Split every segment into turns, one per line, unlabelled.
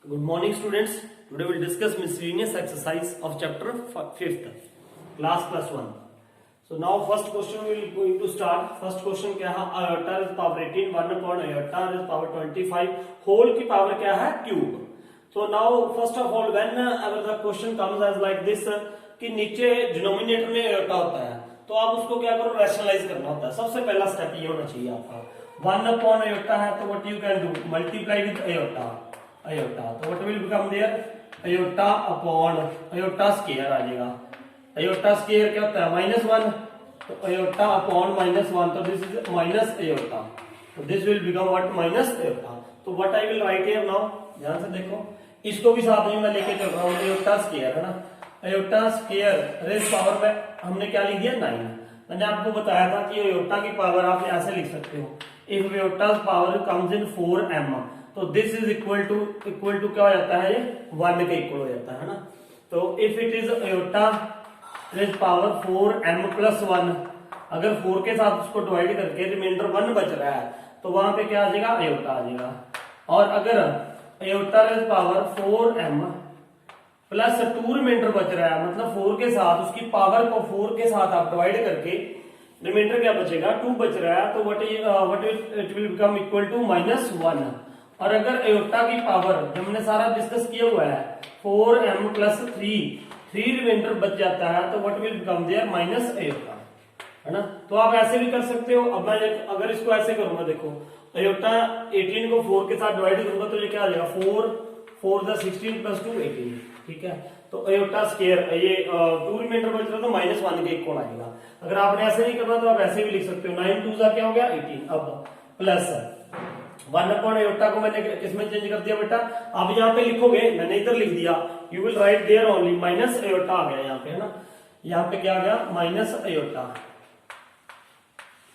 Good morning, students. Today we'll discuss miscellaneous exercise of chapter 5th, class plus 1. So now first question we will going to start. First question क्या है? Iota is power 18, 1 upon iota is power 25. Whole की power क्या है? Cube. So now first of all, whenever the question comes as like this, कि नीचे denominator में iota होता है, तो आप उसको क्या करो? रैशनलाइज करना होता है. सबसे पहला स्टेप ये होना चाहिए आपका. 1 upon iota है, तो what you can do? Multiply with iota. तो what will become there? iota upon iota square आ जाएगा. iota square क्या होता है? -1. तो iota upon -1, तो this is minus iota. So this will become what? Minus iota. तो what I will write here now? ध्यान से देखो, इसको भी साथ में मैं लेके चल रहा हूँ. iota square है ना, iota square रेज पावर में हमने क्या लिख दिया? 9. मैंने आपको बताया था कि iota की पावर आप ऐसे लिख सकते हो. If iota's power comes in 4m, तो दिस इज इक्वल टू क्या हो जाता है? ये 1 के इक्वल हो जाता है ना. तो if it is iota raise power 4m plus 1, अगर 4 के साथ उसको डिवाइड करके रिमाइंडर 1 बच रहा है, तो वहां पे क्या आ जाएगा? iota आ जाएगा. और अगर iota raise power 4m plus 2 remainder बच रहा है, मतलब 4 के साथ उसकी पावर को 4 के साथ आप डिवाइड करके रिमाइंडर क्या बचेगा? 2 बच रहा है, तो what it will become equal to -1. और अगर iota की पावर, जो हमने सारा डिस्कस किया हुआ है, 4m प्लस 3 रिमाइंडर बच जाता है, तो what will become their? -iota है ना. तो आप ऐसे भी कर सकते हो. अब मैं अगर इसको ऐसे करूंगा, देखो iota 18 को 4 के साथ डिवाइड करूंगा, तो ये क्या आ जाएगा? 4 द 16 प्लस 2 18. ठीक है, तो iota स्क्वायर ये 2 रिमाइंडर बच रहा है, तो -1 के इक्वल आएगा. अगर आपने ऐसे नहीं करना, तो आप ऐसे भी लिख सकते हो. 9 2 क्या हो गया? 18. अब प्लस 1 अपॉन iota को मैंने किसमें चेंज कर दिया बेटा? आप यहाँ पे लिखोगे, मैंने इधर लिख दिया. You will write there only minus iota आ गया यहाँ पे, है ना. यहाँ पे क्या आ गया? माइनस iota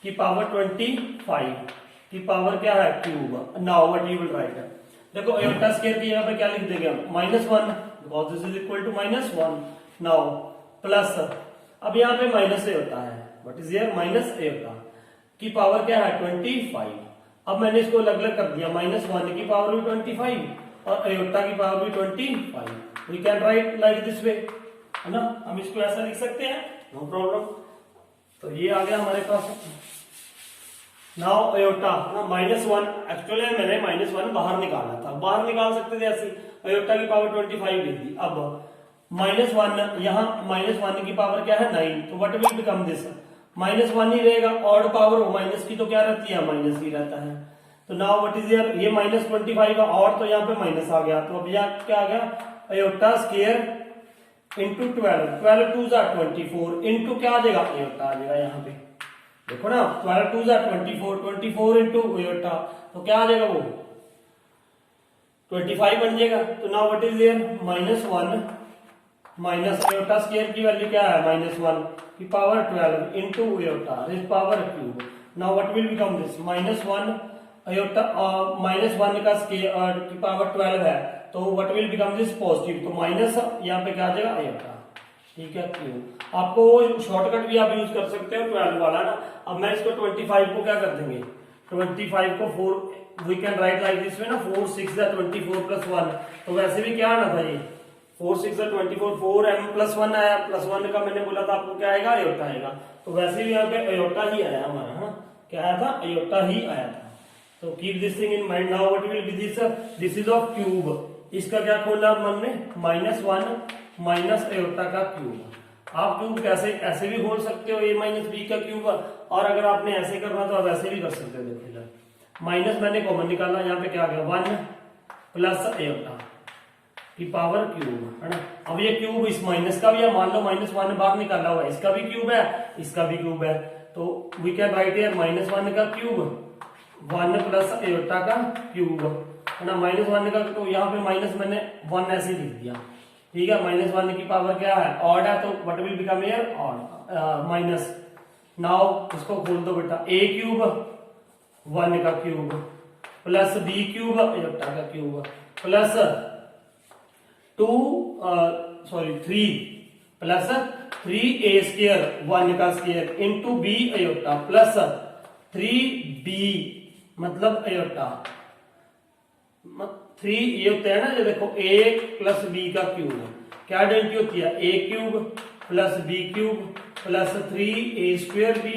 की पावर 25 की पावर क्या है? Cube. Now what you will write? देखो iota स्क्वायर की यहाँ पे क्या लिख देंगे? -1, because this is equal to -1. Now plus, अब यहाँ पे माइनस iota है. What is here? Minus iota की पावर क्या है? 25. अब मैंने इसको अलग अलग कर दिया. -1 की पावर भी 25 और iota की पावर भी 25. We can write like this way, है ना. हम इसको ऐसा लिख सकते हैं, नो प्रॉब्लम. तो ये आ गया हमारे पास. नाउ iota ना -1, एक्चुअली मैंने -1 बाहर निकालना था, बाहर निकाल सकते थे ऐसे. iota की पावर 25 लिख दी. अब -1, यहाँ -1 की पावर क्या है? 9. तो व्हाट विल बिकम दिस? -1 ही रहेगा. ऑड पावर हो माइनस की तो क्या रहती है? माइनस ही रहता है. तो नाउ व्हाट इज हियर? ये -25 का और, तो यहाँ पे माइनस आ गया. तो अब यहाँ क्या आ गया? iota स्क्वायर इंटू 12 2 24 इंटू क्या आ जाएगा? iota आ जाएगा. यहाँ पे देखो ना, 12 2 24 इंटू iota, तो क्या आ जाएगा? वो 25 बन जाएगा. तो now what is here? -1 minus iota square की वैल्यू क्या है? -1 की power 12 into iota is power cube. Now what will become this? -1 iota -1 का स्क्वायर की पावर 12 है, तो what will become this? Positive. तो माइनस यहाँ पे क्या आ जाएगा? iota. ठीक है, क्यूब. आपको शॉर्टकट भी आप यूज कर सकते हो 12 वाला ना. अब मैं इसको 25 को क्या कर देंगे? 25 को 4 we can write like this way ना. 4 6 24 प्लस 1. तो वैसे भी क्या आना था? ये 4 6 24 4m प्लस 1 आया. प्लस 1 का मैंने बोला था आपको क्या आएगा? iota आएगा. तो वैसे भी यहाँ पे iota ही आया हमारा. हाँ, क्या आया था? iota ही आया था. तो keep this thing in mind. Now what will be this? This is of cube. इसका क्या खोला हमने? -1 माइनस iota का क्यूब. आप क्यूब कैसे ऐसे भी खोल सकते हो, a माइनस बी का क्यूब. और अगर आपने ऐसे करना तो आप ऐसे भी कर सकते हो. देखिए माइनस मैंने कॉमन निकाला, यहाँ पे क्या आ गया? 1 प्लस iota की पावर क्यूब, है ना. अब ये क्यूब इस माइनस का भी है, मान लो -1 बाहर निकाला हुआ है, इसका भी क्यूब है, इसका भी क्यूब है. तो वी कैन राइट हियर -1 का क्यूब 1 प्लस iota का क्यूब, है ना. -1 का, तो यहाँ पे माइनस मैंने 1 ऐसे लिख दिया. ठीक है, -1 की पावर क्या है? ऑड है, तो what will become here? Odd minus. Now इसको खोल दो बेटा. a क्यूब 1 का cube plus b cube iota का cube plus 3 plus 3a square 1 का square into b iota plus 3b मतलब iota 3 ये होते हैं ना, ये देखो a प्लस b का क्यूब, क्या आइडेंटिटी होती है, a cube plus b cube plus 3a² b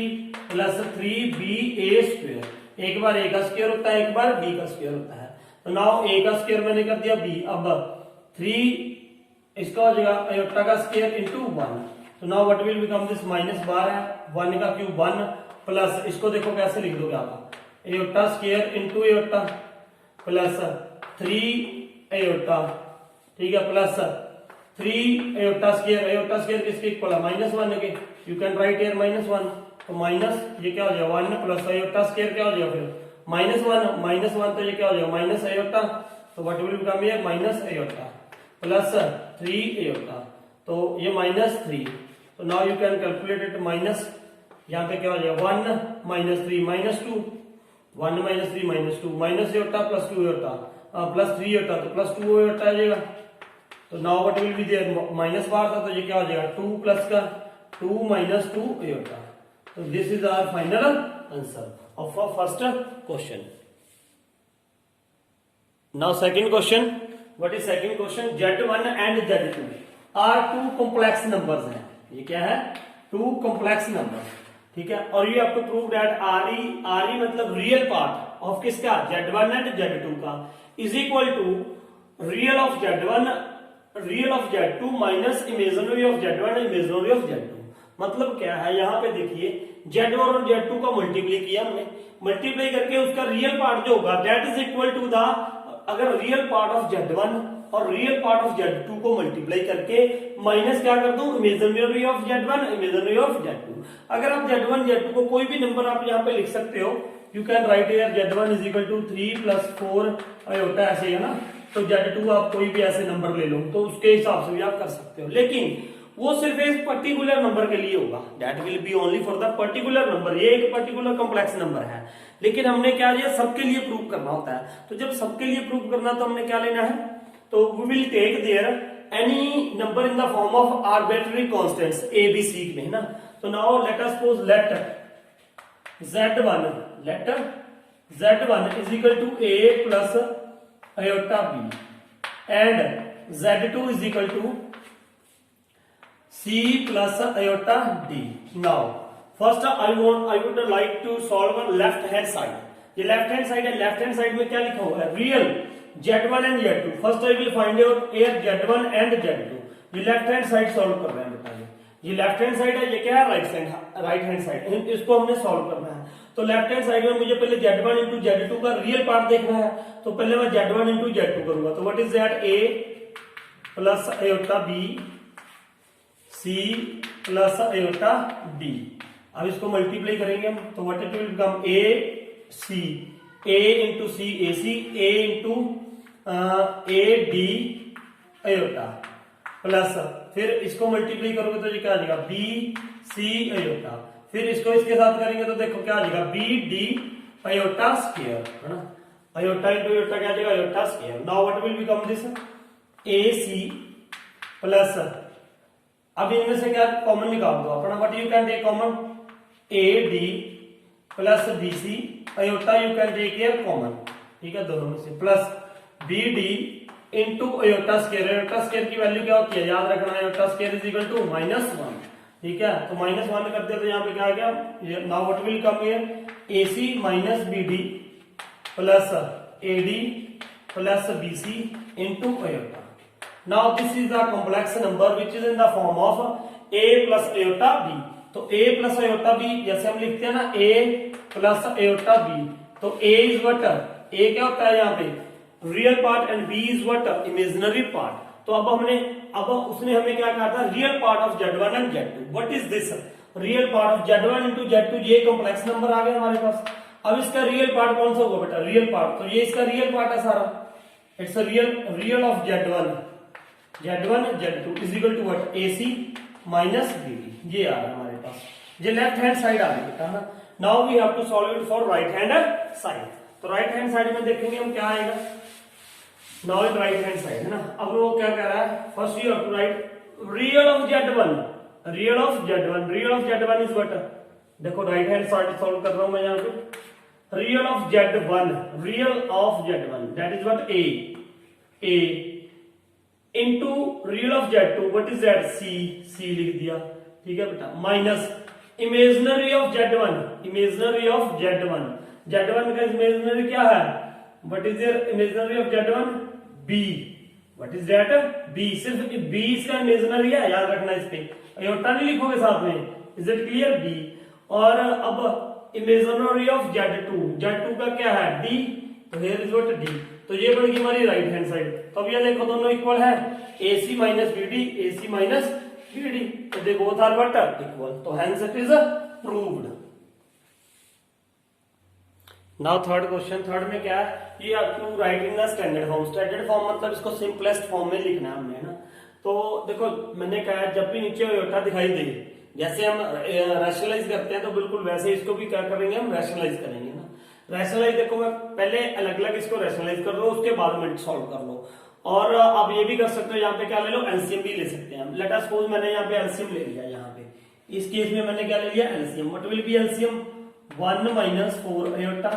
plus 3ba²। एक बार a का स्क्वायर होता है, एक बार b का स्क्वायर होता है। तो नाउ a का स्क्वायर मैंने कर दिया b, अब 3 इसका हो जाएगा आयोटा का स्क्वायर इंटू 1। तो now what will become this, minus bar है, 1 का क्यूब 1 प्लस इसको देखो कैसे लिख दोगे आप, iota square into iota plus 3 iota, ठीक है, प्लस 3 आयोटा स्क्वायर किसके इक्वल है, -1 के, यू कैन राइट हियर -1। तो माइनस ये क्या हो जाएगा 1 प्लस आयोटा स्क्वायर क्या हो जाएगा फिर -1 तो ये क्या हो जाएगा माइनस आयोटा। तो what will become here minus iota plus 3 iota, तो ये -3। तो now you can calculate it, minus यहाँ पे क्या हो जाएगा 1 -3 -2, 1 -3 -2 minus iota plus 2 iota plus 3 iota, तो प्लस 2 आयोटा आ जाएगा। तो now what will be there, minus bar था तो ये क्या हो जाएगा 2 प्लस का 2 माइनस 2 आयोटा। तो this is our final answer of our first question. Now second question, what is second question? Z1 and Z2 are two complex numbers हैं, ये क्या है, two complex numbers, ठीक है, और you have to prove that RE मतलब real part of किसका, Z1 and Z2 का is equal to real of Z2 minus imaginary of Z1 and imaginary of Z2। मतलब क्या है, यहाँ पे देखिए Z1 और Z2 का मल्टीप्लाई किया हमने, मल्टीप्लाई करके उसका रियल पार्ट जो होगा that is equal to the, अगर रियल पार्ट ऑफ Z1 और रियल पार्ट ऑफ Z2 को मल्टीप्लाई करके माइनस क्या कर दूं, imaginary of Z1 imaginary of Z2। अगर आप Z1 Z2 को कोई भी नंबर आप यहाँ पे लिख सकते हो, you can write here Z1 is equal to 3 plus 4 iota, ऐसे है ना। तो Z2 आप कोई भी ऐसे नंबर ले लो तो उसके हिसाब से भी आप कर सकते हो, लेकिन वो सिर्फ एक पर्टिकुलर नंबर के लिए होगा, that will be only for the particular number. ये एक पर्टिकुलर कॉम्प्लेक्स नंबर है, लेकिन हमने क्या लिया, सबके लिए प्रूव करना होता है। तो जब सबके लिए प्रूव करना तो हमने क्या लेना है, तो we will take there any number in the form of arbitrary constants a b c में, है ना। तो now let us suppose let z1 is equal to a plus iota b and z2 is equal to C plus iota D. Now, first I would like to solve on left hand side. ये left hand side है, left hand side में क्या लिखा हुआ है, real Z1 and Z2. First I will find out here Z1 and Z2. ये left hand side solve कर रहे हैं, बताइए, ये left hand side है, ये क्या है right hand side, इसको हमने solve करना है। तो left hand side में मुझे पहले Z1 into Z2 का real part देखना है, तो पहले मैं Z1 into Z2 करूंगा। तो what is that, A plus iota B C plus iota D। अब इसको मल्टीप्लाई करेंगे हम, तो what it will become A C, A into C AC, A into A D iota plus, फिर इसको multiply करोगे तो ये क्या आ जाएगा B C आयोटा, फिर इसको इसके साथ करेंगे तो देखो क्या आ जाएगा B D आयोटा स्क्वायर, है ना, आयोटा इंटू आयोटा क्या आ जाएगा iota square. Now what will become this A C plus, अब इनमें से क्या कॉमन निकाल दो अपना, what you can take common, a d plus b c iota you can take here common, ठीक है, दोनों में से, plus b d into iota square. Iota square की वैल्यू क्या होती है, याद रखना, iota square is equal to -1, ठीक है। तो -1 कर दिया तो यहाँ पे क्या आ गया, now what will come here, a c minus b d plus a d plus b c into iota. Now this is the complex number which is in the form of a plus iota b। तो a plus iota b जैसे हम लिखते हैं ना a plus iota b, तो a is what, a क्या होता है यहाँ पे real part and b is what, imaginary part। तो अब उसने हमें क्या कहा था, real part of z1 and z2। what is this, real part of z1 into z2, ये complex number आ गया हमारे पास। अब इसका real part कौन सा होगा बेटा, real part, तो ये इसका real part है सारा, it's a real of Z1 Z2 is equal to what, AC minus BD, ये आ रहा है हमारे पास, ये लेफ्ट हैंड साइड आ गई बेटा ना। Now we have to solve it for right hand side. तो राइट हैंड साइड में देखेंगे हम क्या आएगा, now in right hand side, है ना। अब वो क्या कह रहा है, first you have to write real of Z1 is what, देखो राइट हैंड साइड सॉल्व कर रहा हूं मैं यहाँ पे, real of z1, real of z1, that is what a into real of z2, what is that, c लिख दिया, ठीक है बेटा, minus imaginary of z1, imaginary of z1, z1 का इमेजिनरी क्या है, what is your imaginary of z1, b, what is that, b, सिर्फ b इसका इमेजिनरी है, याद रखना, इस पे अयोटा नहीं लिखोगे साथ में, इज इट क्लियर, b, और अब इमेजिनरी ऑफ z2 का क्या है, d, तो हियर इज व्हाट d, तो ये बन गई हमारी राइट हैंड साइड। तो अब ये देखो दोनों इक्वल है, AC minus BD, AC minus BD, तो they both are what equal, तो hence it is proved. Now third question, third में क्या है, ये आपको write in standard form, standard form मतलब इसको सिंपलेस्ट फॉर्म में लिखना है हमने ना। तो देखो मैंने कहा जब भी नीचे अयोटा दिखाई दे, जैसे हम रैशनलाइज करते हैं तो बिल्कुल वैसे इसको भी क्या करेंगे, हम रैशनलाइज करेंगे ना। रैशनलाइज देखो, मैं पहले अलग अलग इसको रैशनलाइज कर लो, उसके बाद में सॉल्व कर लो, और आप ये भी कर सकते हो, यहाँ पे क्या ले लो, एलसीएम भी ले सकते हैं। लेट अस सपोज मैंने यहाँ पे एलसीएम ले लिया, यहाँ पे इस केस में मैंने क्या ले लिया, LCM, what will be LCM, 1 minus 4 iota,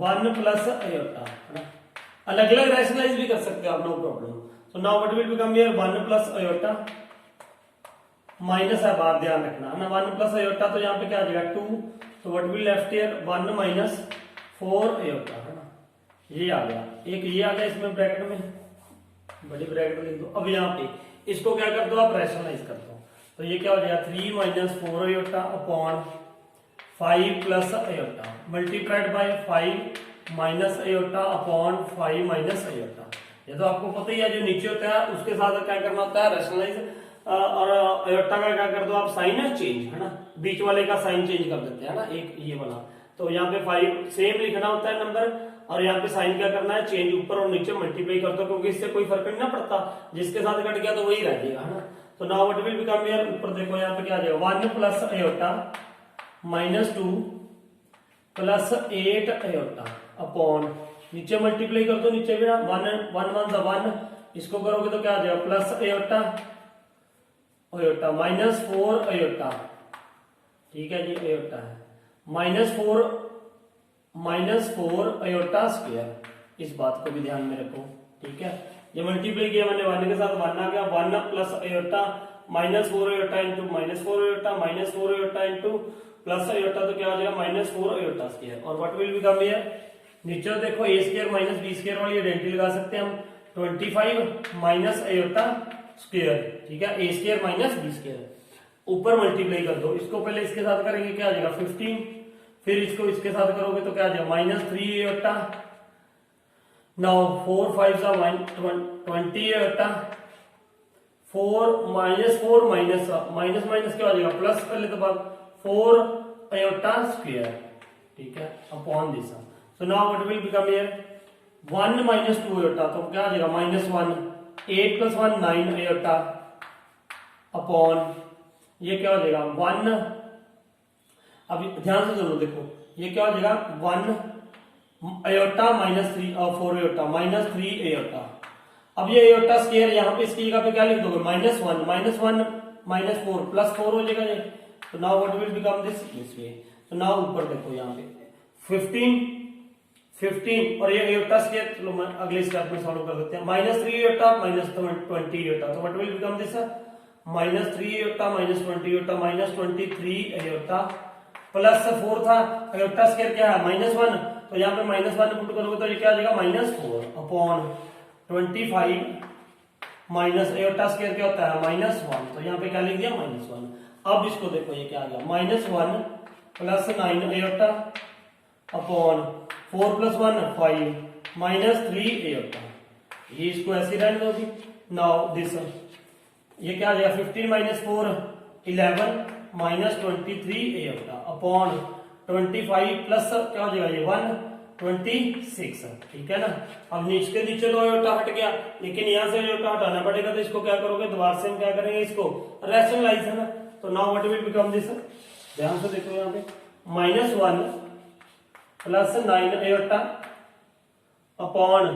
1 plus iota, अलग अलग रैशनलाइज भी कर सकते हो आप, no problem. So now what will become here, 1 plus iota, minus है बात ध्यान रखना है ना, 1 प्लस अयोटा, तो यहाँ पे क्या आ जाएगा 2, तो what will left here, 1 minus 4 iota, है ना, ये आ गया, एक ये आ गया इसमें ब्रैकेट में, बड़ी ब्रैकेट लिख दो। अब यहाँ पे इसको क्या कर दो आप, रैशनलाइज कर दो, तो ये क्या हो जाएगा, 3 minus 4 iota upon 5 plus iota multiplied by 5 minus iota upon 5 minus iota. ये तो आपको पता ही है, जो नीचे होता है उसके साथ क्या करना होता है, रैशनलाइज, और अयोटा का क्या कर दो आप, साइन चेंज, है ना, बीच वाले का साइन चेंज कर देते हैं ना, एक ये वाला, तो यहाँ पे 5 सेम लिखना होता है नंबर, और यहाँ पे साइन क्या करना है, चेंज, ऊपर और नीचे मल्टीप्लाई कर दो, क्योंकि इससे कोई फर्क नहीं ना पड़ता, जिसके साथ कट गया तो वही रह जाएगा, है ना। तो now what will become here, ऊपर देखो यहाँ पे क्या आ जाएगा, 1 plus iota minus 2 plus 8 iota upon, नीचे मल्टीप्लाई कर दो, नीचे भी ना 1 इसको करोगे तो क्या आ जाएगा, प्लस अयोटा माइनस 4 अयोटा, ठीक है जी, अयोटा है, माइनस 4 अयोटा स्क्वायर, इस बात को भी ध्यान में रखो, ठीक है। ये मल्टीप्लाई किया मैंने 1 के साथ, 1 आ गया, 1 plus iota minus 4 iota into minus 4 iota minus 4 iota into plus iota, तो क्या हो जाएगा, माइनस 4 अयोटा स्क्वायर, और व्हाट विल बिकम हियर, नीचे देखो a square minus B square वाली आइडेंटिटी लगा सकते हैं हम, 25 माइनस अयोटा स्क्वायर, ठीक है, ए स्क्वायर माइनस बी स्क्वायर, ऊपर मल्टीप्लाई कर दो, इसको पहले इसके साथ करेंगे, क्या आ जाएगा 15, फिर इसको इसके साथ करोगे तो क्या आ जाएगा, minus 3 iota, now 4 5 20 iota, 4 minus minus क्या हो जाएगा, प्लस पहले तो बात 4 अयोटा स्क्वायर, ठीक है, upon this. So now what will become here, 1 minus 2 iota, तो क्या आ जाएगा, माइनस 1, 8 प्लस 1 9 अयोटा अपॉन, ये क्या हो जाएगा 1, अब ध्यान से सुनो, देखो ये क्या हो जाएगा 1 अयोटा माइनस 3 और 4 अयोटा माइनस 3 अयोटा। अब ये अयोटा स्क्वायर यहाँ पे इसकी जगह पे क्या लिख दोगे, -1 माइनस 4 प्लस 4 हो जाएगा ये, तो now what will become this way. तो नाउ ऊपर देखो यहाँ पे 15 और ये अयोटा स्क्वायर, चलो मैं अगले स्टेप में सॉल्व कर देते हैं, -3 अयोटा माइनस 20 अयोटा, तो what will become this, -3 iota minus 20 iota minus 23 iota plus 4 था, अयोटा स्क्वायर क्या है -1, तो यहाँ पे -1 पुट करोगे तो ये क्या आ जाएगा -4 अपॉन 25 माइनस अयोटा स्क्वायर क्या होता है -1, तो यहाँ पे क्या लिख दिया -1। अब इसको देखो ये क्या आ गया -1 plus 9 iota upon 4 plus 1 5 minus 3 iota, ये इसको ऐसे रहने दो जी। नाउ दिस ये क्या आ जाएगा 15 minus 4 11 minus 23 iota upon 25 plus क्या हो जाएगा ये 1 26, ठीक है ना। अब नीचे नीचे तो अयोटा हट गया, लेकिन यहाँ से अयोटा हटाना पड़ेगा, तो इसको क्या करोगे दोबारा से हम क्या करेंगे, इसको रैशनलाइज, है ना। तो now what will become this, ध्यान से देखो यहाँ पे -1 plus 9 iota upon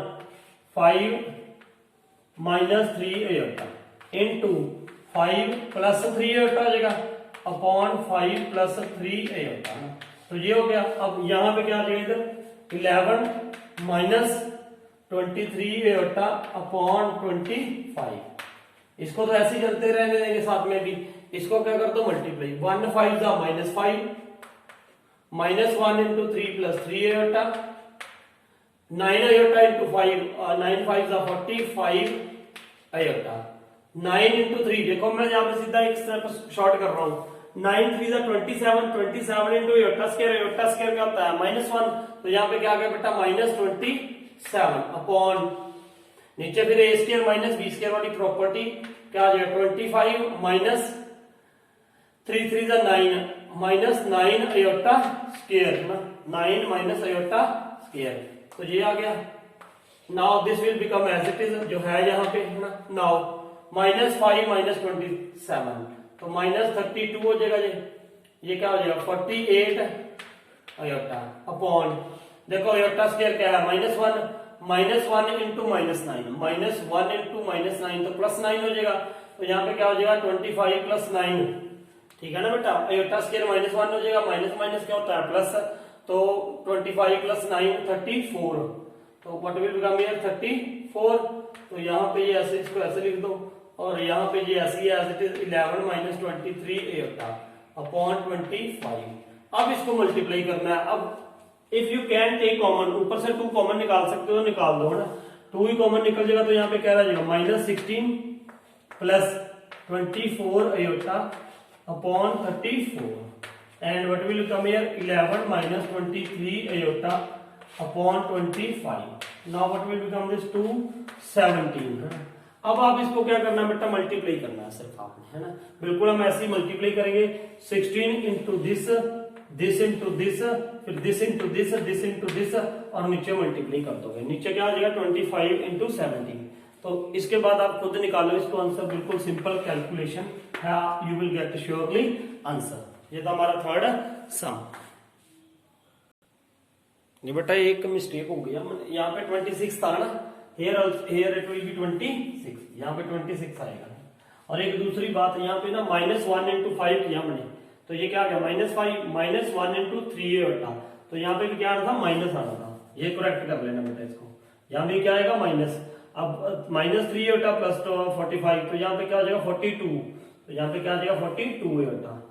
5 minus 3 iota into 5 plus 3 iota आ जाएगा अपॉन 5 प्लस 3 अयोटा। तो ये हो गया। अब यहाँ पे क्या आ जाएगा, इधर 11 माइनस 23 एयोटा अपॉन 25। इसको तो ऐसे ही चलते रहने देंगे साथ में भी। इसको क्या कर दो, मल्टीप्लाई, 1 5 जा -5, -1 into 3 plus 3 aorta, 9 aorta into 5, 9 5 जा 45 एयोटा, 9 into 3, देखो मैं यहाँ पे सीधा एक स्टेप शॉर्ट कर रहा हूँ, 9 3 जा 27, 27 into एयोटा स्क्वायर क्या होता है -1, तो यहाँ पे क्या आ गया बेटा -27 अपॉन, नीचे फिर a square minus B square वाली प्रॉपर्टी क्या आ जाएगा, 25 माइनस 3 3 जा 9 माइनस 9 अयोटा स्क्वायर ना, 9 माइनस अयोटा स्क्वायर, तो ये आ गया। Now this will become as it is, जो है यहाँ पे ना। नाउ -5 माइनस 27 तो -32 हो जाएगा। ये क्या हो जाएगा 48 अयोटा अपॉन, देखो अयोटा स्क्वायर क्या है -1, -1 इंटू -9, -1 इंटू -9 तो +9 हो जाएगा। तो यहाँ पे क्या हो जाएगा 25 प्लस 9, ठीक है ना बेटा। अयोटा स्क्वायर -1 हो जाएगा, माइनस माइनस क्या होता है प्लस, तो 25 प्लस 9 34, तो व्हाट विल बिकम हियर 34। तो यहाँ पे ये ऐसे, इसको ऐसे लिख दो, और यहाँ पे ये ऐसे ही as it is 11 minus 23 iota upon 25। अब इसको मल्टीप्लाई करना है। अब if you can take common, ऊपर से 2 कॉमन निकाल सकते हो, निकाल दो, है ना। 2 ही कॉमन निकल जाएगा, तो यहाँ पे क्या रह जाएगा -16 plus 24 iota upon 34, and what will come here 11 minus 23 iota upon 25। Now what will become this 217। अब आप इसको क्या करना है बेटा, मल्टीप्लाई करना है सिर्फ आपने, है ना। बिल्कुल हम ऐसे ही मल्टीप्लाई करेंगे, 16 इंटू दिस इंटू दिस, फिर this into this into this, और नीचे मल्टीप्लाई कर दोगे। नीचे क्या आ जाएगा 25 इंटू 17। तो इसके बाद आप खुद निकालो इसको आंसर, बिल्कुल सिंपल कैलकुलेशन है, you will get surely answer. ये था हमारा थर्ड सम। ये बेटा एक मिस्टेक हो गया, यहाँ पे 26 था ना, हियर इट विल बी 26, यहाँ पे 26 आएगा। और एक दूसरी बात, यहाँ पे ना -1 इंटू 5 किया हमने, तो ये क्या आ गया -5 -1 इंटू 3 एयोटा, तो यहाँ पे भी क्या आना था, माइनस आना था। ये करेक्ट कर लेना बेटा इसको, यहाँ भी क्या आएगा माइनस। अब -3 एयोटा प्लस 45, तो यहाँ पे क्या हो जाएगा 42, तो यहाँ पे क्या आ जाएगा 42 एयोटा।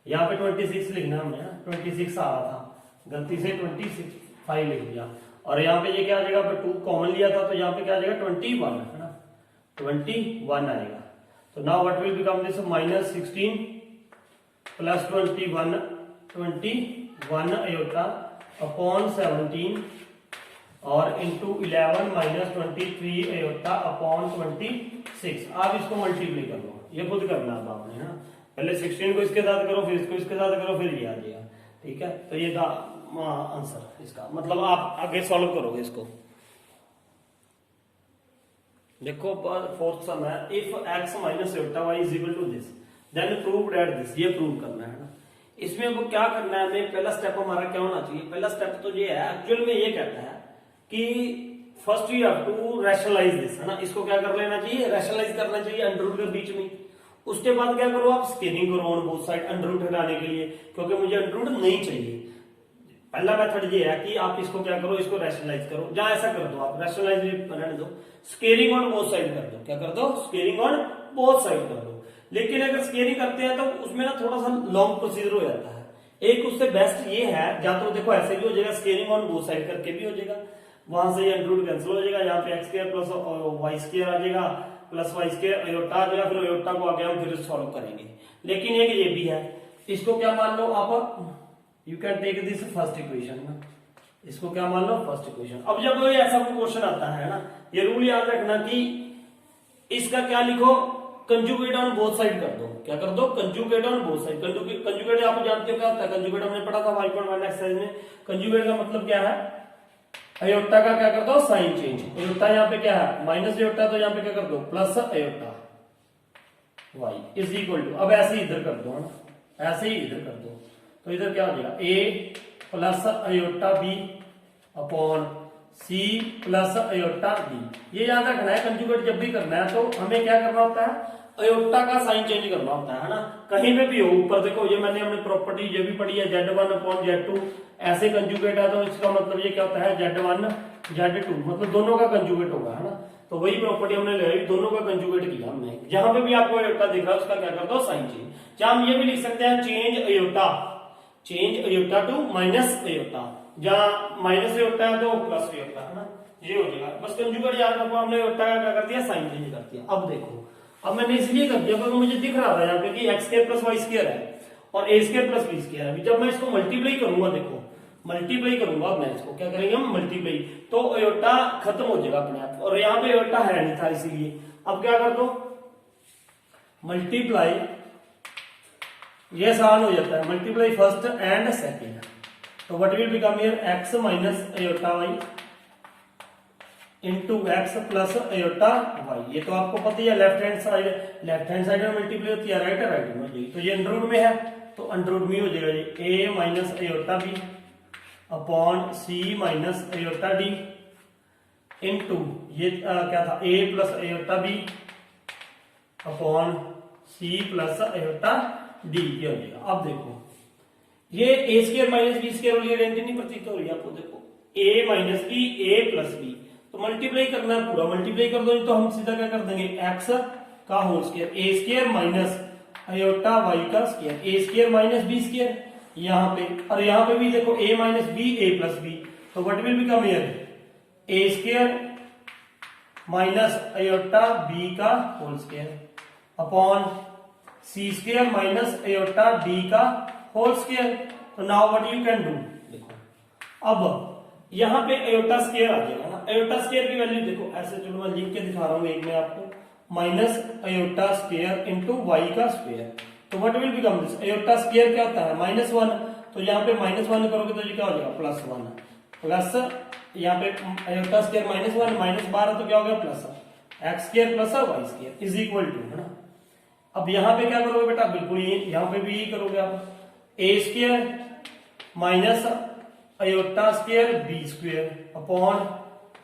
यहाँ पे 26 लिखना हमने, 26 आ रहा था, गलती से 25 लिख दिया। और यहाँ पे ये क्या आ जाएगा, 2 कॉमन लिया था, तो यहाँ पे क्या आ जाएगा 21, है ना, 21 आएगा। तो now what will become this, -16 plus 21 iota upon 17, और इंटू 11 माइनस 23 अयोटा अपॉन 26। आप इसको मल्टीप्लाई कर लो, ये खुद करना है आपने, है ना। पहले 16 को इसके साथ करो, फिर इसको इसके साथ करो, फिर ये आ जाएगा, ठीक है। तो ये था आंसर इसका, मतलब आप आगे सॉल्व करोगे इसको। देखो फोर्थ सम है, if x minus iota y is equal to this then prove that this, ये प्रूव करना है ना। इसमें वो क्या करना है, हमें पहला स्टेप हमारा क्या होना चाहिए, पहला स्टेप तो ये है, एक्चुअल में ये कहता है कि first you have to rationalise this, है ना। इसको क्या कर लेना चाहिए, रैशनलाइज करना चाहिए अंडर रूट के बीच में। उसके बाद क्या करो, आप स्केलिंग करो on both side under root हटाने के लिए, क्योंकि मुझे अंडर रूट नहीं चाहिए। पहला मेथड ये है कि आप इसको क्या करो, इसको रैशनलाइज करो, जहां ऐसा कर दो आप, रैशनलाइज रहने दो, स्केलिंग ऑन बोथ साइड कर दो। क्या कर दो, स्केलिंग ऑन बोथ साइड कर दो। लेकिन अगर स्केलिंग करते हैं तो उसमें ना थोड़ा सा लॉन्ग प्रोसीजर हो जाता है। एक उससे बेस्ट ये है, या तो देखो ऐसे भी हो जाएगा, स्केलिंग ऑन बोथ साइड करके भी हो जाएगा, वहां से अंडर रूट कैंसिल हो जाएगा, यहाँ पे x square plus y square आ जाएगा, प्लस वाई स्क्वायर अयोटा आ जाएगा, फिर अयोटा को आगे हम फिर सॉल्व करेंगे। लेकिन एक ये भी है, इसको क्या मान लो आप, you can take this first equation ना, इसको क्या मान लो फर्स्ट इक्वेशन। अब जब ऐसा कोई क्वेश्चन आता है ना, ये रूल याद रखना कि इसका क्या लिखो, कंजुगेट ऑन बोथ साइड कर दो। क्या कर दो, conjugate on both side. Conjugate आप जानते हो क्या होता है, कंजुगेट हमने पढ़ा था 5.1 एक्सरसाइज में। कंजुगेट का मतलब क्या है, अयोटा का क्या कर दो, साइन चेंज। अयोटा यहाँ पे क्या है माइनस अयोटा, तो यहाँ पे क्या कर दो plus iota y is equal to, अब ऐसे ही इधर कर दो, है ना, ऐसे ही इधर कर दो। तो इधर क्या हो जाएगा, a plus iota b upon C plus iota D. ये याद रखना है, कंजुगेट जब भी करना है तो हमें क्या करना होता है, अयोटा का साइन चेंज करना होता है ना। कहीं पे भी हो, ऊपर देखो ये मैंने अपनी प्रॉपर्टी ये भी पढ़ी है, Z1/Z2 ऐसे कंजुगेट है तो इसका मतलब ये क्या होता है, Z1 Z2 मतलब दोनों का कंजुगेट होगा, है ना। तो वही प्रॉपर्टी हमने लगाई, दोनों का कंजुगेट किया हमने। जहां पे भी आपको अयोटा दिख रहा है उसका क्या कर दो, साइन चेंज। या हम ये भी लिख सकते हैं change iota to minus iota, जहां माइनस अयोटा है तो प्लस अयोटा, है ना, ये हो जाएगा। बस कंजुगेट याद रखो, हमने अयोटा का क्या कर दिया, साइन चेंज कर दिया। अब देखो, अब मैंने इसलिए कर दिया क्योंकि मुझे दिख रहा था यहाँ पे कि x square plus y square है और a square plus b square है। जब मैं इसको मल्टीप्लाई करूंगा, देखो मल्टीप्लाई करूंगा, अब मैं इसको क्या करेंगे हम, मल्टीप्लाई, तो अयोटा खत्म हो जाएगा अपने आप, और यहाँ पे अयोटा है नहीं था इसीलिए। अब क्या कर दो, मल्टीप्लाई, ये आसान हो जाता है, मल्टीप्लाई फर्स्ट एंड सेकेंड, तो what will become here, x minus iota y into x plus iota y. ये तो आपको पता ही है, लेफ्ट हैंड साइड में मल्टीप्लाई होती है, राइट में हो जाएगी। तो ये अंडर रूट में है तो अंडर रूट में हो जाएगा ये A minus iota B upon C minus iota D into ये क्या था, A plus iota B upon C plus iota D, ये हो जाएगा। अब देखो ये A square minus B square वाली रेंज नहीं प्रतीत हो रही है आपको, देखो ए माइनस बी ए प्लस बी, तो मल्टीप्लाई करना है पूरा, मल्टीप्लाई कर दो, तो हम सीधा क्या कर देंगे, एक्स का whole square, a square minus iota y का square, a square minus B square यहाँ पे, और यहाँ पे भी देखो ए माइनस बी ए प्लस बी, तो what will become here, a square minus iota b का whole square upon c square minus iota d का होल स्क्वायर। तो now what you can do, देखो अब यहां पे अयोटा स्क्वायर आ जाएगा ना, अयोटा स्क्वायर की वैल्यू देखो ऐसे, चलो मैं लिख के दिखा रहा हूं एक में आपको, minus iota square into y का स्क्वायर, तो what will become this, iota square क्या होता है, -1, तो यहाँ पे -1 करोगे तो ये क्या हो जाएगा, +1 प्लस, यहाँ पे अयोटा स्क्वायर -1 -12 तो क्या हो गया, plus x square plus y square is equal to, है ना। अब यहाँ पे क्या करोगे बेटा, बिल्कुल यहाँ पे भी यही करोगे आप, a square minus iota square b square upon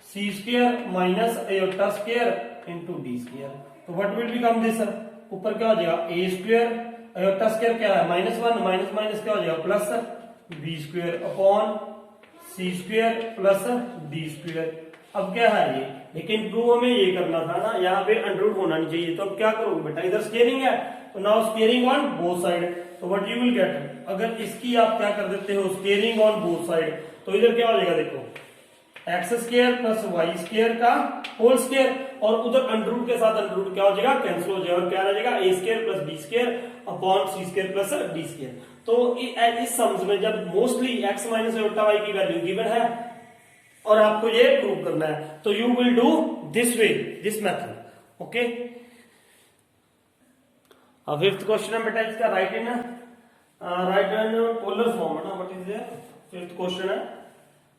c square minus iota square into d square, तो व्हाट विल बिकम दिस, ऊपर क्या हो जाएगा, ए स्क्वायर अयोटा स्क्वायर क्या है, -1 माइनस माइनस क्या हो जाएगा, plus b square upon c square plus d square. अब क्या है ये, लेकिन प्रूव हमें ये करना था ना, यहाँ पे अंडर रूट होना नहीं चाहिए, तो अब क्या करोगे बेटा, इधर स्केयरिंग है तो now squaring on both side, तो व्हाट यू विल गेट, अगर इसकी आप क्या कर देते हो, स्केयरिंग ऑन बोथ साइड, तो इधर क्या हो जाएगा, देखो x square plus y square का होल स्क्वायर, और उधर अंडर रूट के साथ अंडर रूट क्या हो जाएगा, कैंसिल हो जाएगा, और क्या रह जाएगा, a square plus b square upon c square plus d square. तो इस सम्स में जब mostly x minus iota y की वैल्यू गिवन है और आपको ये प्रूव करना है, तो you will do this way, this method, okay. अब फिफ्थ क्वेश्चन है बेटा इसका, राइट इन पोलर फॉर्म, है ना, व्हाट इज फिफ्थ क्वेश्चन है,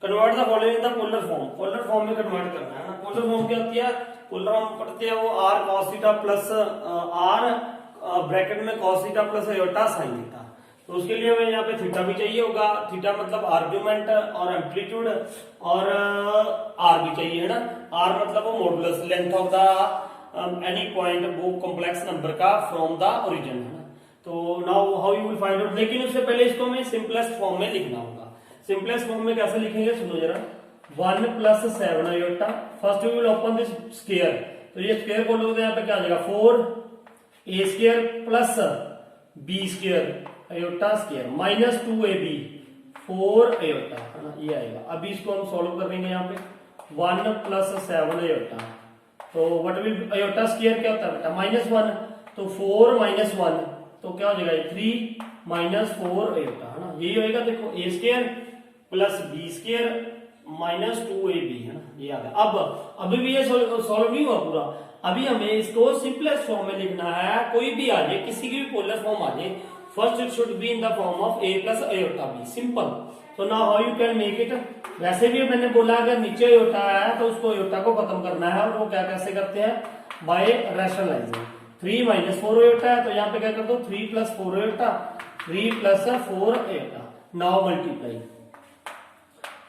convert the following in the polar form, polar form में कन्वर्ट करना है ना। पोलर फॉर्म क्या होती है, पोलर फॉर्म पढ़ते हैं वो r cos theta plus r bracket में cos theta plus iota sine theta, तो उसके लिए हमें यहाँ पे थीटा भी चाहिए होगा, थीटा मतलब आर्ग्यूमेंट और एम्पलीट्यूड, और आर भी चाहिए, है ना, आर मतलब वो modulus length of the any point, वो कॉम्प्लेक्स नंबर का फ्रॉम द ओरिजिन, है ना। तो now how you will find out, लेकिन उससे पहले इसको हमें सिंपलेस्ट फॉर्म में लिखना होगा। सिंपलेस्ट फॉर्म में कैसे लिखेंगे, सुनो जरा, 1 + 7 iota, first we will open this square, तो ये स्क्वायर बोलोगे तो यहाँ पे क्या आ जाएगा, 4 a square plus b square iota square minus 2ab 4 iota, है ना, ये आएगा। अभी इसको हम सॉल्व करेंगे, यहाँ पे 1 + 7 अयोटा, तो व्हाट विल, अयोटा स्क्वायर क्या होता है बेटा, -1, तो 4 - 1 तो क्या हो जाएगा, 3 - 4 अयोटा, है ना, यही होएगा। देखो a square plus b square minus 2ab, है ना, ये आ गया। अब अभी भी ये सॉल्व नहीं हुआ पूरा, अभी हमें इसको सिंपलेस्ट फॉर्म में लिखना है, कोई भी आ जाए, किसी की भी पोलर फॉर्म आ जाए, first it should be in the form of a plus iota b, simple. तो now how you can make it, वैसे भी मैंने बोला अगर नीचे अयोटा है तो उसको अयोटा को खत्म करना है, और वो क्या कैसे करते हैं, बाय रैशनलाइजिंग। 3 - 4 अयोटा है तो यहाँ पे क्या कर दो, 3 + 4 iota, 3 + 4 iota, now multiply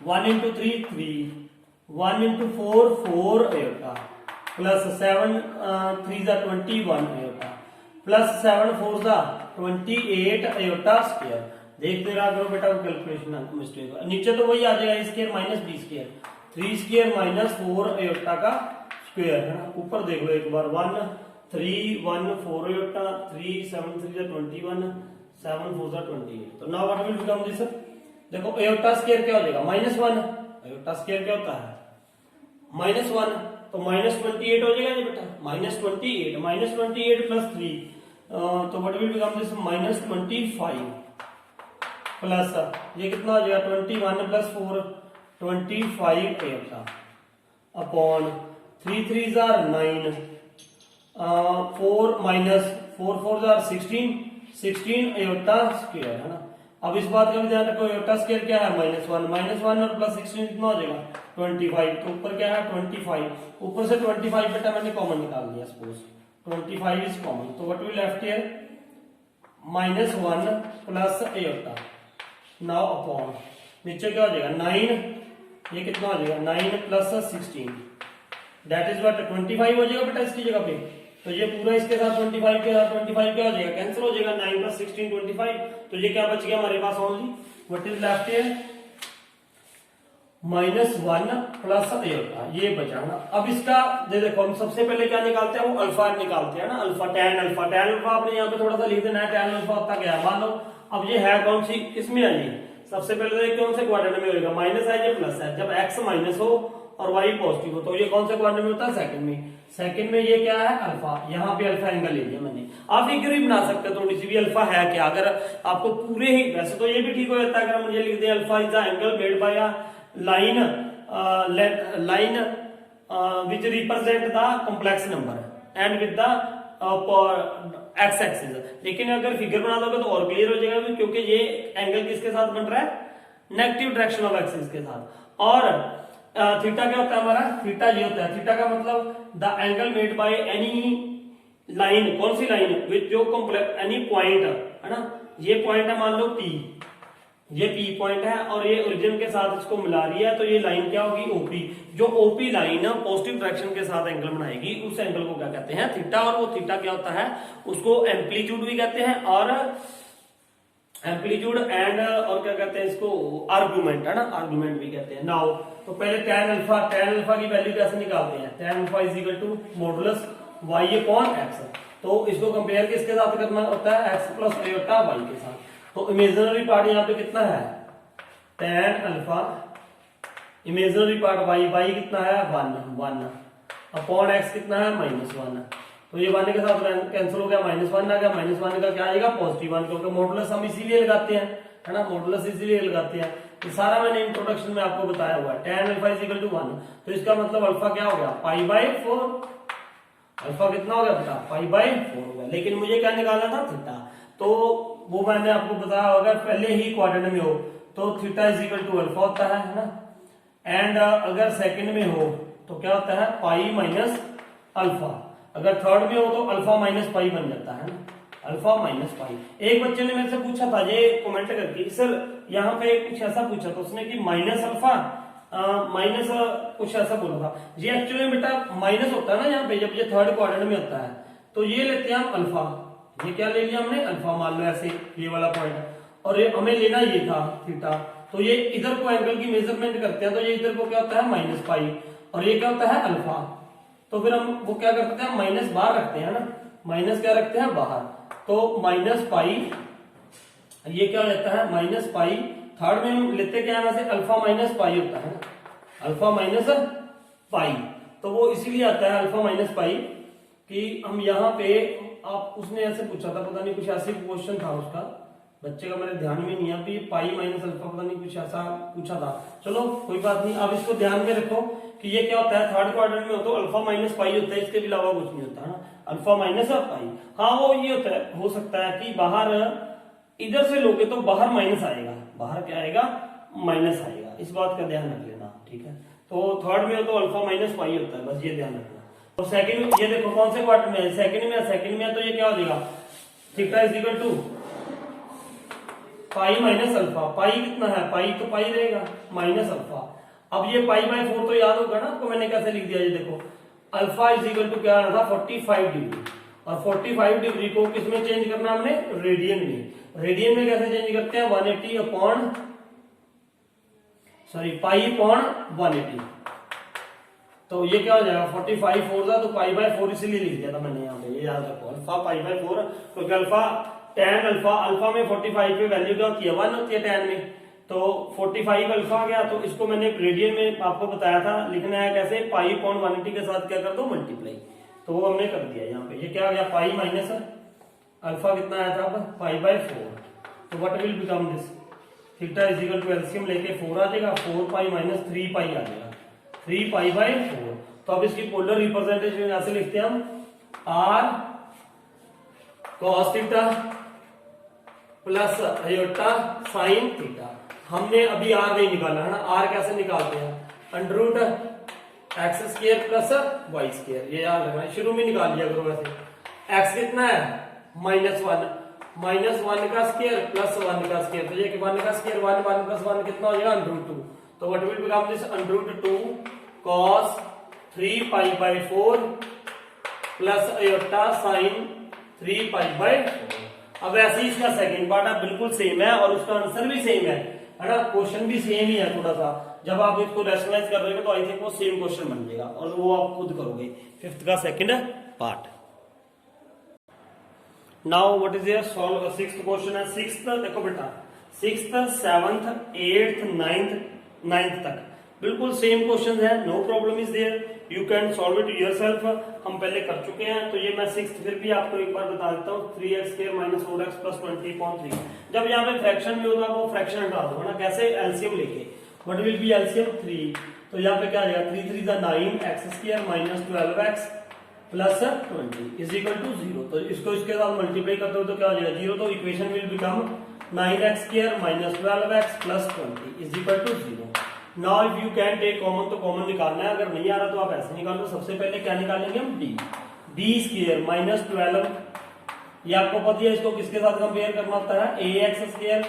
1 × 3 3, 1 into 4 4 iota plus 7 3 जा 21 आयोटा प्लस 7 4 जा 28 आयोटा स्क्वायर। देखते रहा करो बेटा, कैलकुलेशन मिस्टेक नीचे तो वही आ जाएगा square minus B square 3 square minus 4 iota का स्क्वायर है ना। ऊपर देख लो एक बार 1 3 1 4 आयोटा 3 7 3 जा 21 7 4 जा 28। तो now what will become this? देखो आयोटा स्क्वायर क्या हो जाएगा -1, आयोटा स्क्वायर क्या होता है -1, तो -28 हो जाएगा ये बेटा, -28 प्लस 3 तो what will become this -25 plus ये कितना हो जाएगा 21 plus 4 25 iota upon 3 3 jar 9 4 minus 4 4 jar 16 iota square है ना। अब इस बात का भी ध्यान रखो आयोटा स्क्वायर क्या है -1 और प्लस 16 कितना हो जाएगा 25। तो ऊपर क्या है 25, ऊपर से 25 बेटा मैंने कॉमन निकाल दिया, सपोज 25 इज कॉमन, तो what will left here -1 plus iota now upon नीचे क्या हो जाएगा 9, ये कितना हो जाएगा 9 प्लस 16 दैट इज व्हाट 25 हो जाएगा बेटा इसकी जगह पे। तो ये पूरा इसके साथ 25 के साथ 25 क्या हो जाएगा कैंसिल हो जाएगा 9 प्लस 16 25। तो ये क्या बच गया हमारे पास only what is left here -1 plus iota, ये बचा ना। अब इसका देखो हम सबसे पहले क्या निकालते हैं, वो अल्फा निकालते हैं ना, अल्फा टैन अल्फा आपने यहाँ पे थोड़ा सा लिख देना है, टैन अल्फा होता क्या है मान लो। अब ये है कौन सी, किसमें है ये, सबसे पहले तो कौन से क्वाड्रेंट में होगा, माइनस है ये प्लस है। जब एक्स माइनस हो और वाई पॉजिटिव हो तो ये कौन से क्वाड्रेंट में होता है, सेकंड में। सेकंड में ये क्या है अल्फा, यहाँ पे अल्फा एंगल ले लिया मैंने। आप फिगर भी बना सकते हैं थोड़ी सी भी अल्फा है क्या, अगर आपको पूरे ही, वैसे तो ये भी ठीक हो जाता है अगर हम ये लिख दें alpha is the angle made by a line which represent the complex number and with the x axis। लेकिन अगर फिगर बना दोगे तो और क्लियर हो जाएगा, क्योंकि ये एंगल किसके साथ बन रहा है, नेगेटिव डायरेक्शन ऑफ एक्सिस के साथ। और थीटा क्या होता है हमारा, थीटा ये होता है, थीटा का मतलब the angle made by any line, कौन सी लाइन विद जो कॉम्प्लेक्स एनी पॉइंट है ना, ये पॉइंट है मान लो P, ये P पॉइंट है और ये ओरिजिन के साथ इसको मिला रही है, तो ये लाइन क्या होगी OP। जो OP लाइन पॉजिटिव डायरेक्शन के साथ एंगल बनाएगी उस एंगल को क्या कहते हैं, थीटा। और वो थीटा क्या होता है, उसको एम्पलीट्यूड भी कहते हैं और एम्पलीट्यूड एंड और क्या कहते हैं इसको, आर्गुमेंट है ना, आर्गुमेंट भी कहते हैं। नाउ तो पहले tan अल्फा की वैल्यू कैसे निकालते हैं, tan alpha is equal to modulus y upon x। तो इसको कंपेयर किसके साथ करना होता है, x प्लस आयोटा y के साथ। तो इमेजिनरी पार्ट यहाँ पे कितना है tan alpha, imaginary part y कितना है 1 अपॉन x कितना है -1। तो ये 1 के साथ कैंसिल हो गया, -1 आ गया, -1 का क्या आएगा पॉजिटिव 1, क्योंकि मॉडुलस हम इसीलिए लगाते हैं है ना, मॉडुलस इसीलिए लगाते हैं। ये सारा मैंने इंट्रोडक्शन में आपको बताया हुआ है। tan alpha is equal to 1, तो इसका मतलब अल्फा क्या हो गया π/4, अल्फा कितना हो गया बेटा π/4 हो गया। लेकिन मुझे क्या निकालना था, थीटा। तो वो मैंने आपको बताया होगा, पहले ही क्वाड्रेंट में हो तो theta is equal to alpha होता है ना, एंड अगर सेकंड में हो तो क्या होता है पाई माइनस अल्फा, अगर थर्ड में हो तो अल्फा माइनस पाई बन जाता है ना, अल्फा माइनस पाई। एक बच्चे ने मेरे से पूछा था ये कमेंट करके, सर यहाँ पे कुछ ऐसा पूछा था उसने कि माइनस अल्फा माइनस कुछ ऐसा बोला था। ये एक्चुअली बेटा माइनस होता है ना यहाँ पे, जब ये थर्ड क्वाड्रेंट में होता है तो ये लेते हैं हम अल्फा, ये क्या ले लिया हमने अल्फा, मान लो ऐसे ये वाला पॉइंट, और ये हमें लेना ये था थीटा। तो ये इधर को एंगल की मेजरमेंट करते हैं तो ये इधर को क्या होता है माइनस पाई, और ये क्या होता है अल्फा। तो फिर हम वो क्या करते हैं, माइनस बाहर रखते हैं ना, माइनस क्या रखते हैं बाहर, तो माइनस पाई, ये क्या रहता है माइनस पाई। थर्ड में हम लेते क्या है वैसे अल्फा माइनस पाई होता है, अल्फा माइनस पाई, तो वो इसीलिए आता है अल्फा माइनस पाई कि हम यहाँ पे, आप उसने ऐसे पूछा था, पता नहीं कुछ ऐसे क्वेश्चन था उसका, बच्चे का मेरे ध्यान में नहीं है अभी, पाई माइनस अल्फा पता नहीं कुछ ऐसा पूछा था। चलो कोई बात नहीं, अब इसको ध्यान में रखो कि ये क्या होता है, थर्ड क्वाड्रेंट में हो तो अल्फा माइनस पाई होता है, इसके अलावा कुछ नहीं होता है, अल्फा माइनस पाई। हाँ वो ये होता है, हो सकता है कि बाहर इधर से लोगे तो बाहर माइनस आएगा, बाहर क्या आएगा माइनस आएगा, इस बात का ध्यान रख लेना, ठीक है। तो थर्ड में हो तो अल्फा माइनस पाई होता है, बस ये ध्यान रखना। और सेकंड में ये देखो कौन से क्वाड्रेंट में है, सेकंड में है, तो ये क्या हो जाएगा theta is equal to pi minus alpha. Pi कितना है, पाई तो पाई रहेगा माइनस अल्फा अब ये पाई बाय 4 तो याद होगा ना आपको, मैंने कैसे लिख दिया, ये देखो अल्फा इज इक्वल टू क्या आना था 45 डिग्री, और 45 डिग्री को किसमें चेंज करना हमने, रेडियन में। रेडियन में कैसे चेंज करते हैं, 180 अपॉन पाई अपॉन 180। तो ये क्या हो जाएगा 45 4 था, तो पाई बाय 4 इसीलिए लिख दिया था मैंने यहाँ पे, ये याद रखो अल्फा पाई बाय 4, क्योंकि अल्फा tan अल्फा में 45 पे वैल्यू क्या होती है 1 होती है tan में, तो 45 अल्फा आ गया। तो इसको मैंने रेडियन में आपको बताया था, लिखना है कैसे, पाई अपॉन 180 के साथ क्या कर दो मल्टीप्लाई, तो वो हमने कर दिया यहाँ पे। ये क्या आ गया पाई माइनस अल्फा कितना आया था अब पाई बाय 4, तो what will become this, theta is equal to LCM लेके 4 आ जाएगा, 4 पाई माइनस 3 पाई आ जाएगा, 3 पाई बाय 4। तो अब इसकी पोलर रिप्रेजेंटेशन यहां से लिखते हैं हम r cos theta plus iota sine theta. हमने अभी आर नहीं निकाला है ना, आर कैसे निकालते हैं, under root x square plus y square, ये याद रखना, शुरू में निकाल लिया करो वैसे। एक्स कितना है -1, -1 का स्क्वायर प्लस 1 का स्क्वायर, तो ये 1 का स्क्वायर 1, 1 प्लस 1 कितना हो जाएगा अंडर रूट 2, तो what will become this under root 2 cos 3 pi by 4 plus iota sine 3 pi by 4। अब ऐसे ही इसका सेकंड पार्ट है, बिल्कुल सेम है और उसका आंसर भी सेम है ना, क्वेश्चन भी सेम ही है थोड़ा सा। जब आप इसको रैशनलाइज कर रहे हो तो आई थिंक वो सेम क्वेश्चन बन जाएगा, और वो आप खुद करोगे। फिफ्थ का second part. Now what is your solve sixth question है। सिक्स्थ देखो बेटा, सिक्स्थ 7th 8th 9th तक बिल्कुल सेम क्वेश्चन है, no problem is there, you can solve it yourself. हम पहले कर चुके हैं, तो ये मैं सिक्स्थ फिर भी आपको एक बार बता देता हूँ। 3x square minus 4x plus 20/3। जब यहाँ पे फ्रैक्शन में होगा वो फ्रैक्शन हटा दो ना, कैसे, एलसीएम लेके। व्हाट विल बी एलसीएम 3, तो यहाँ पे क्या आ जाएगा 3 3 9 x square minus 12x plus 20 is equal to 0। तो इसको इसके साथ मल्टीप्लाई करते हो तो क्या हो जाएगा 0, तो equation will become 9x square minus 12x plus 20 is equal to 0। नाउ if you can take common, तो कॉमन निकालना है, अगर नहीं आ रहा तो आप ऐसे निकाल लो। सबसे पहले क्या निकालेंगे हम, b स्क्वायर माइनस 12, ये आपको पता है, इसको किसके साथ कंपेयर करना होता है, ax square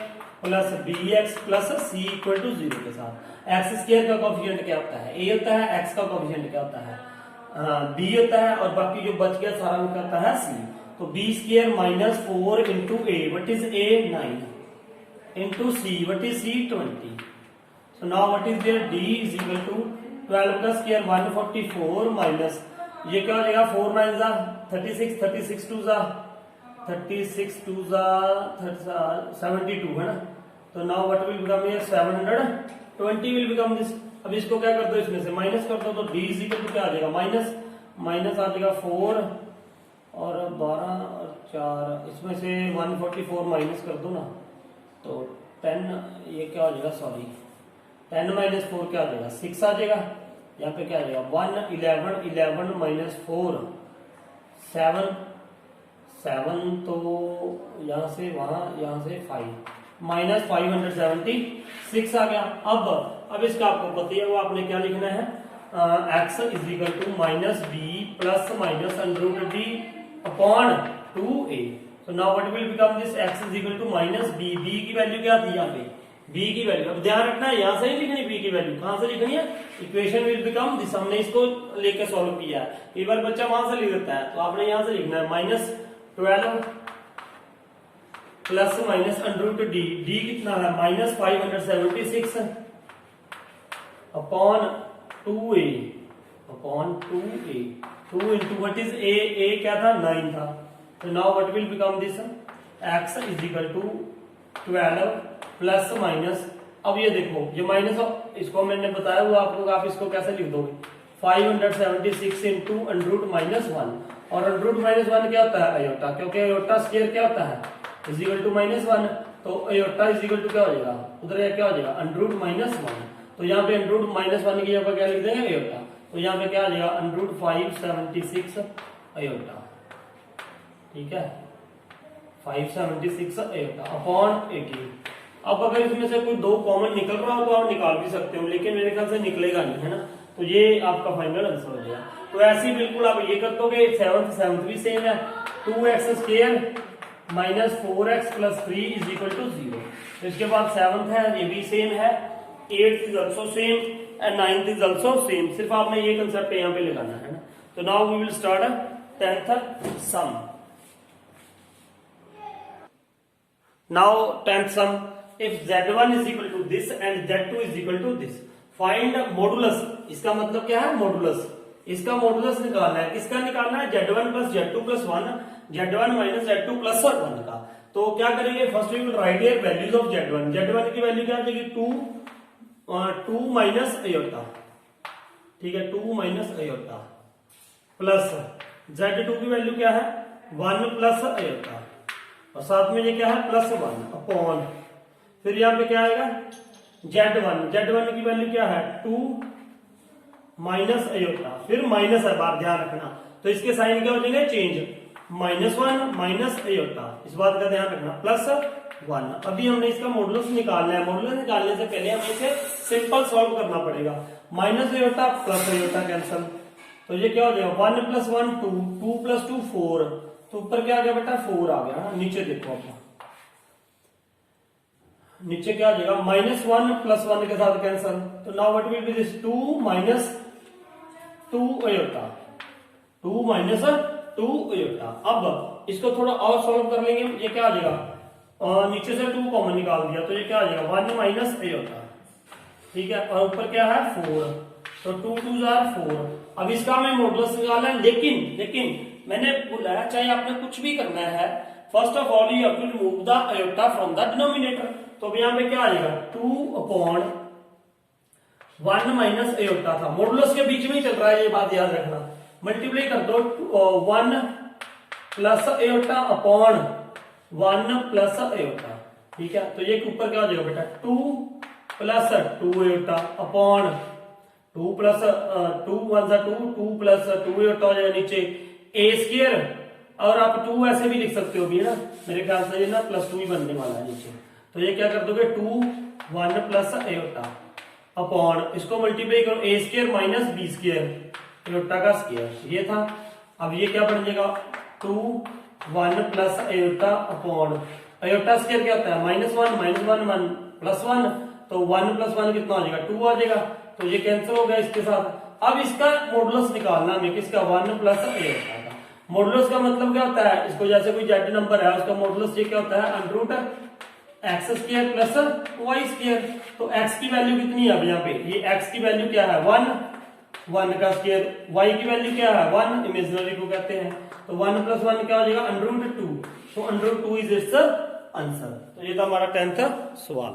plus bx plus c equal to 0 के साथ। x स्क्वायर का कोएफिशिएंट क्या होता है, a होता है, x का कोएफिशिएंट क्या होता है b होता है, और बाकी जो बच गया सारा उनका होता है c। तो b square minus 4 into a, what is a 9 into c, what is c 20। So now what is there, d is equal to 12 का स्क्वायर 144 माइनस, ये क्या हो जाएगा 4 9 जा 36, 36 2 जा 36 2 जा 72 है ना। तो now what will become here 720 will become this। अब इसको क्या कर दो, इसमें से माइनस कर दो, तो d is equal to क्या आ जाएगा, माइनस माइनस आ जाएगा 4 और 12 और 4, इसमें से 144 माइनस कर दो ना, तो 10, ये क्या हो जाएगा, सॉरी 10 माइनस 4 क्या आ जाएगा 6 आ जाएगा। यहाँ पे क्या आ जाएगा 1 11 11 माइनस 4 7 7, तो यहाँ से वहां, यहाँ से 5 माइनस 576 आ गया। अब इसका आपको पता है, वो आपने क्या लिखना है, x is equal to minus b plus minus under root d upon 2a। तो now what will become this, x is equal to minus b, b की वैल्यू क्या थी यहाँ पे, b की वैल्यू। अब ध्यान रखना है, यहां से ही लिखनी b की वैल्यू, कहां से लिखनी है, इक्वेशन विल बिकम दिस, हमने इसको लेके सॉल्व किया है। कई बार बच्चा वहां से लिख देता है, तो आपने यहां से लिखना है -12 plus minus under root d, d कितना है -576 upon 2a 2 into what is a क्या था 9 था। तो now what will become this, x is equal to 12 plus minus, अब ये देखो ये माइनस, इसको मैंने बताया हुआ आप लोग, आप इसको कैसे लिख दोगे 576 इंटू अंडर रूट -1, और अंडर रूट -1 क्या होता है आयोटा, क्योंकि आयोटा स्क्वायर क्या होता है इज इक्वल टू -1, तो आयोटा इज इक्वल टू क्या हो जाएगा, उधर क्या हो जाएगा अंडर रूट -1। तो यहाँ पे अंडर रूट -1 की जगह क्या लिख देंगे आयोटा, तो यहाँ पे क्या आ जाएगा अंडर रूट 576 आयोटा, ठीक है 576 आयोटा अपॉन 18। अब अगर इसमें से कोई 2 कॉमन निकल रहा हो तो आप निकाल भी सकते हो, लेकिन मेरे ख्याल से निकलेगा नहीं, है ना। तो ये आपका फाइनल आंसर हो जाएगा। तो ऐसे ही बिल्कुल आप ये कर दोगे, 7th भी सेम है, 2x square minus 4x plus 3 is equal to 0। तो इसके बाद 7th है, ये भी सेम है, 8th is also same, and 9th is also same, सिर्फ आपने ये कंसेप्ट यहाँ पे लगाना है ना। तो now we will start 10th सम। Now 10th sum, if z1 is equal to this and z2 is equal to this, find modulus। इसका मतलब क्या है? मॉडुलस। इसका मॉडुलस निकालना है। किसका निकालना है? z1 plus z2 plus 1, z1 minus z2 plus 1 का। तो क्या करेंगे? First we will write here values of z1। z1 की वैल्यू क्या आ जाएगी? 2 माइनस अयोटा, ठीक है, 2 माइनस अयोटा प्लस z2 की वैल्यू क्या है? 1 प्लस अयोटा, और साथ में ये क्या है? प्लस 1 अपॉन, फिर यहाँ पे क्या आएगा? z1 की वैल्यू क्या है? 2 माइनस अयोटा, फिर माइनस है बार, ध्यान रखना, तो इसके साइन क्या हो जाएंगे? चेंज, -1 माइनस अयोटा, इस बात का ध्यान रखना, प्लस 1। अभी हमने इसका मॉडुलस निकालना है। मॉडुलस निकालने से पहले हमें इसे सिंपल सॉल्व करना पड़ेगा। Minus iota plus iota cancel, तो ये क्या हो जाएगा? 1 प्लस 1 2, 2 प्लस 2 4, तो ऊपर क्या आ गया बेटा? 4 आ गया। नीचे देखो आप, नीचे क्या आ जाएगा? -1 प्लस 1 के साथ कैंसल, तो now what will be this? 2 minus 2 iota, 2 minus 2 iota. अब इसको थोड़ा और सॉल्व कर लेंगे। ये क्या आ जाएगा? नीचे से 2 कॉमन निकाल दिया, तो ये क्या आ जाएगा? 1 माइनस अयोटा, ठीक है, और ऊपर क्या है? 4, तो 2 2 आर 4। अब इसका हमें मॉडुलस निकालना है, लेकिन मैंने बोला है चाहे आपने कुछ भी करना है, first of all you have to remove the iota from the denominator. तो अब यहाँ पे क्या आ जाएगा? 2 अपॉन 1 माइनस अयोटा था, मॉडुलस के बीच में ही चल रहा है, ये बात याद रखना। मल्टीप्लाई कर दो 1 plus iota upon 1 plus aorta, ठीक है, तो ये ऊपर क्या हो जाएगा बेटा? 2 plus 2 iota upon 2 plus 2 1 2 plus 2 iota हो जाएगा नीचे ए स्क्वायर, और आप 2 ऐसे भी लिख सकते हो भी, है ना, मेरे ख्याल से ये ना +2 ही बनने वाला है नीचे। तो ये क्या कर दोगे? 2 1 प्लस अयोटा अपॉन, इसको मल्टीप्लाई करो, a square minus B square, iota का स्क्वायर, ये था। अब ये क्या बन जाएगा? 2 1 plus iota upon, iota square क्या होता है? -1 1 प्लस 1, तो 1 प्लस 1 कितना हो जाएगा? 2 आ जाएगा, तो ये कैंसिल हो गया इसके साथ। अब इसका मॉडुलस निकालना हमें, किसका? 1 प्लस अयोटा का। मॉडुलस का मतलब क्या होता है? इसको जैसे कोई z नंबर है, उसका मॉडुलस ये क्या होता है? √x² plus y²। तो x की वैल्यू कितनी है अब यहाँ पे? ये x की वैल्यू क्या है? 1 का स्क्वायर, y की वैल्यू क्या है? 1, इमेजिनरी को कहते हैं, तो 1 प्लस 1 क्या हो जाएगा? √2, तो √2 इज इट्स आंसर। तो ये था हमारा 10th सवाल।